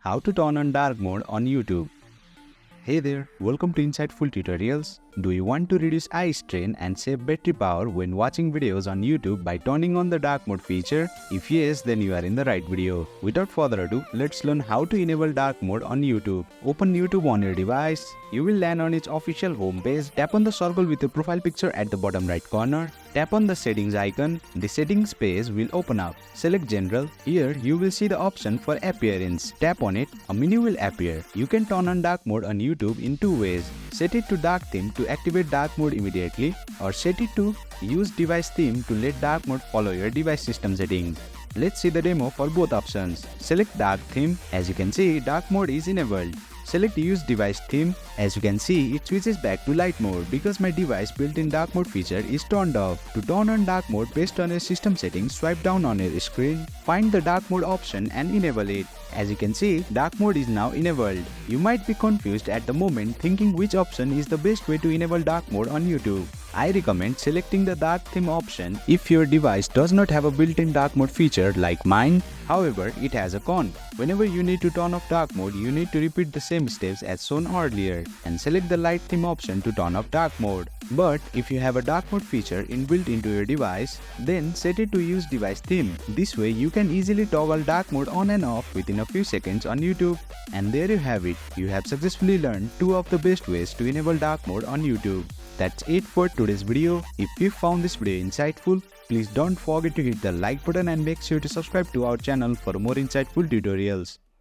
How to turn on dark mode on YouTube. Hey there, welcome to Insightful Tutorials. Do you want to reduce eye strain and save battery power when watching videos on YouTube by turning on the dark mode feature? If yes, then you are in the right video. Without further ado, let's learn how to enable dark mode on YouTube. Open YouTube on your device. You will land on its official homepage. Tap on the circle with your profile picture at the bottom right corner. Tap on the settings icon. The settings page will open up. Select general. Here you will see the option for appearance. Tap on it. A menu will appear. You can turn on dark mode on YouTube in two ways. Set it to dark theme to activate dark mode immediately, or set it to use device theme to let dark mode follow your device system settings. Let's see the demo for both options. Select dark theme. As you can see, dark mode is enabled. Select use device theme. As you can see, it switches back to light mode because my device built-in dark mode feature is turned off. To turn on dark mode based on your system settings, swipe down on your screen, find the dark mode option and enable it. As you can see, dark mode is now enabled. You might be confused at the moment thinking which option is the best way to enable dark mode on YouTube. I recommend selecting the dark theme option if your device does not have a built-in dark mode feature like mine. However, it has a con. Whenever you need to turn off dark mode, you need to repeat the same steps as shown earlier and select the light theme option to turn off dark mode. But if you have a dark mode feature inbuilt into your device, then set it to use device theme. This way you can easily toggle dark mode on and off within a few seconds on YouTube. And there you have it. You have successfully learned two of the best ways to enable dark mode on YouTube. That's it for today's video. If you found this video insightful, please don't forget to hit the like button and make sure to subscribe to our channel for more insightful tutorials.